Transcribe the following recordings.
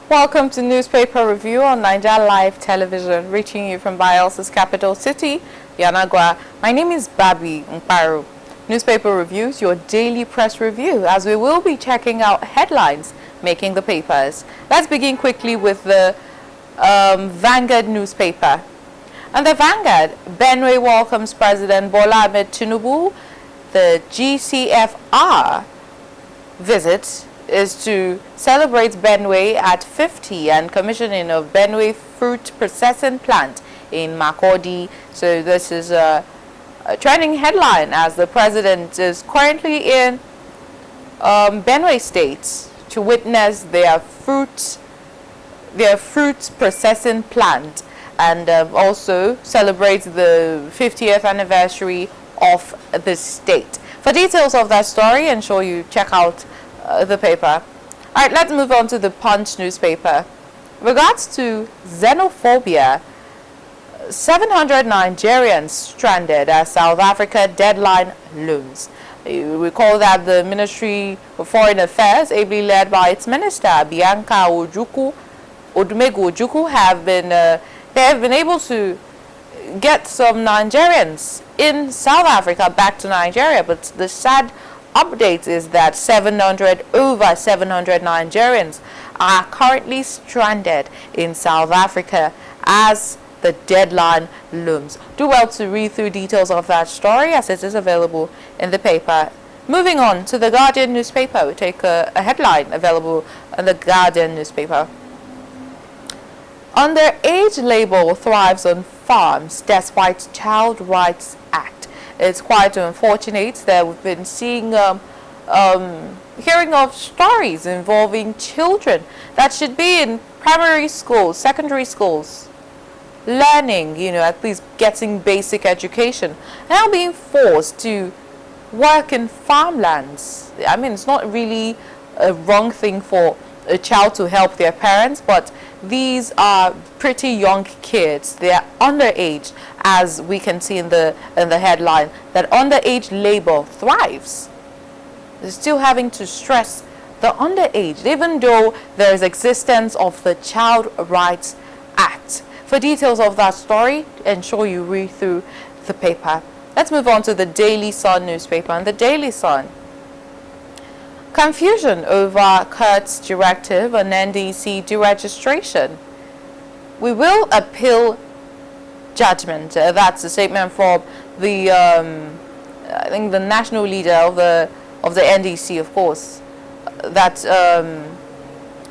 Welcome to Newspaper Review on Niger Live Television, reaching you from Bielsa's capital city, Yanagwa. My name is Barbie, Mkparu. Newspaper Reviews, your daily press review, as we will be checking out headlines making the papers. Let's begin quickly with the Vanguard newspaper. And the Vanguard, Benue welcomes President Bola Ahmed Tinubu. The GCFR visit is to celebrate Benue at 50 and commissioning of Benue fruit processing plant in Makurdi. So this is a trending headline as the president is currently in Benue State to witness their fruit processing plant and also celebrate the 50th anniversary of the state. For details of that story, ensure you check out the paper. All right, let's move on to the Punch newspaper. Regards to xenophobia, 700 Nigerians stranded as South Africa deadline looms. You recall that the Ministry of Foreign Affairs, ably led by its minister Bianca Odumegu Ojukwu, have been able to get some Nigerians in South Africa back to Nigeria, but the sad update is that over 700 Nigerians are currently stranded in South Africa as the deadline looms. Do well to read through details of that story as it is available in the paper. Moving on to the Guardian newspaper, we take a headline available in the Guardian newspaper. Underage labor thrives on farms despite Child Rights Act. It's quite unfortunate that we've been seeing, hearing of stories involving children that should be in primary schools, secondary schools, learning, at least getting basic education, now being forced to work in farmlands. I mean, it's not really a wrong thing for a child to help their parents, but these are pretty young kids. They are underage, as we can see in the headline, that underage labor thrives. They're still having to stress the underage, even though there is existence of the Child Rights Act. For details of that story, ensure you read through the paper. Let's move on to the Daily Sun newspaper. And the Daily Sun, confusion over Kurt's directive on NDC deregistration. We will appeal judgment. That's a statement from the I think the national leader of the NDC, of course. That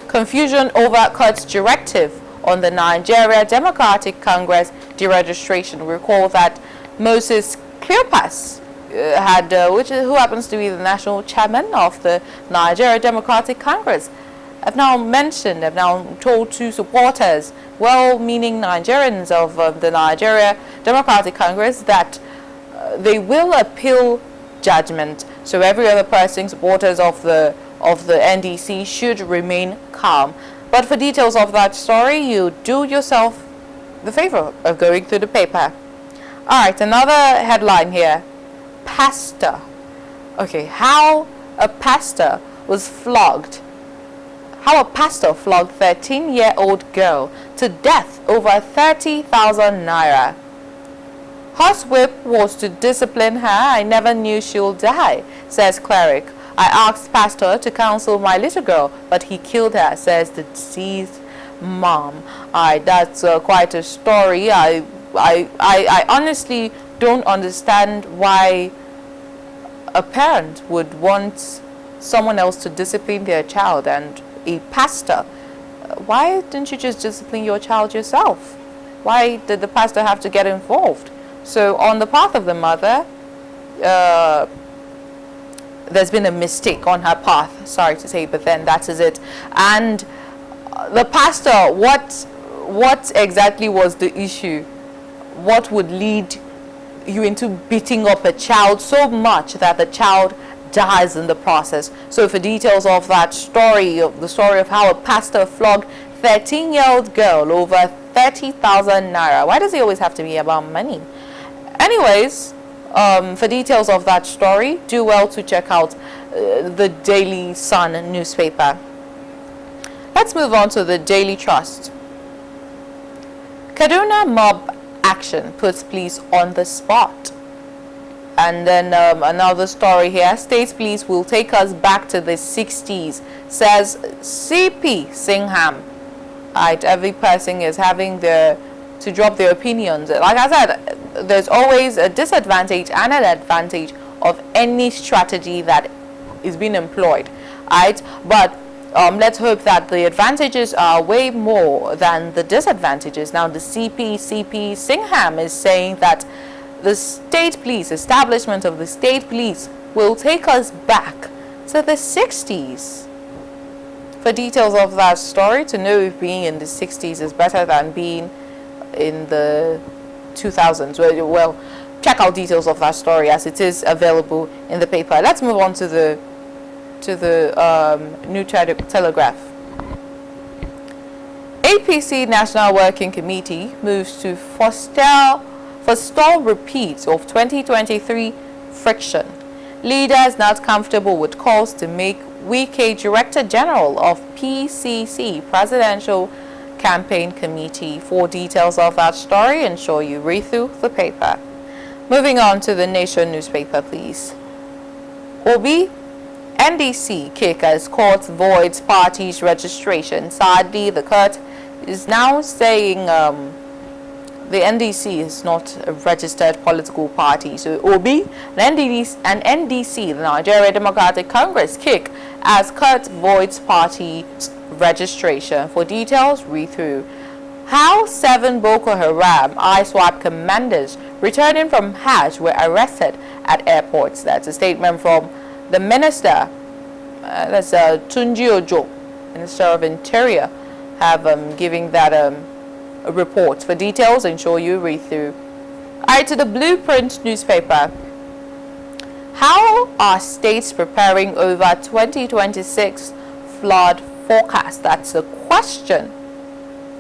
confusion over Kurt's directive on the Nigeria Democratic Congress deregistration. Recall that Moses Cleopas who happens to be the national chairman of the Nigeria Democratic Congress, have now told to supporters, well-meaning Nigerians of the Nigeria Democratic Congress, that they will appeal judgment. So every other person, supporters of the NDC, should remain calm. But for details of that story, you do yourself the favor of going through the paper. All right, another headline here. Pastor. Okay, how a pastor flogged 13-year-old girl to death over 30,000 naira. Horsewhip was to discipline her. I never knew she'll die, says cleric. I asked pastor to counsel my little girl, but he killed her, says the deceased mom. Alright, that's quite a story. I honestly don't understand why a parent would want someone else to discipline their child, and a pastor. Why didn't you just discipline your child yourself? Why did the pastor have to get involved? So on the part of the mother, there's been a mistake on her path, sorry to say, but then that is it. And the pastor, what exactly was the issue? What would lead you into beating up a child so much that the child dies in the process? So for details of that story, of the story of how a pastor flogged 13-year-old girl over 30,000 naira. Why does it always have to be about money? Anyways, for details of that story, do well to check out the Daily Sun newspaper. Let's move on to the Daily Trust. Kaduna mob action puts police on the spot. And then another story here. State police will take us back to the 60s, says CP Singham. Right, every person is having to drop their opinions. Like I said, there's always a disadvantage and an advantage of any strategy that is being employed. Right, but let's hope that the advantages are way more than the disadvantages. Now, the CP Singham is saying that the state police, establishment of the state police, will take us back to the 60s. For details of that story, to know if being in the 60s is better than being in the 2000s, well, check out details of that story as it is available in the paper. Let's move on to the New Telegraph. APC National Working Committee moves to forestall repeats of 2023 friction. Leaders not comfortable with calls to make Wike Director General of PCC Presidential Campaign Committee. For details of that story, ensure you read through the paper. Moving on to the Nation newspaper, please. Obi, NDC kickers court voids party's registration. Sadly, the court is now saying the NDC is not a registered political party. So Obi and NDC, the Nigeria Democratic Congress, kick as court voids party registration. For details, read through. How 7 Boko Haram ISWAP commanders returning from Hajj were arrested at airports. That's a statement from the minister, that's Tunji Ojo, Minister of Interior, have giving that a report. For details, ensure you read through. Alright, to the Blueprint newspaper. How are states preparing over 2026 flood forecast? That's a question.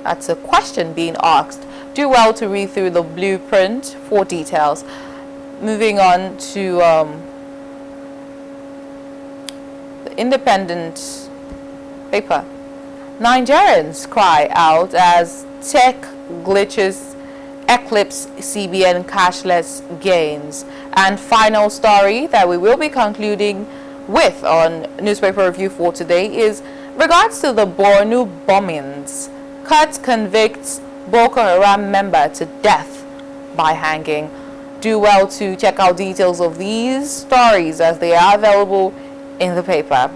That's a question being asked. Do well to read through the Blueprint for details. Moving on to the Independent paper. Nigerians cry out as tech glitches eclipse CBN cashless gains. And final story that we will be concluding with on newspaper review for today is regards to the Borno bombings. Court convicts Boko Haram member to death by hanging. Do well to check out details of these stories as they are available in the paper.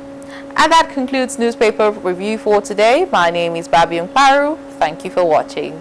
And that concludes newspaper review for today. My name is Barbie Mkparu. Thank you for watching.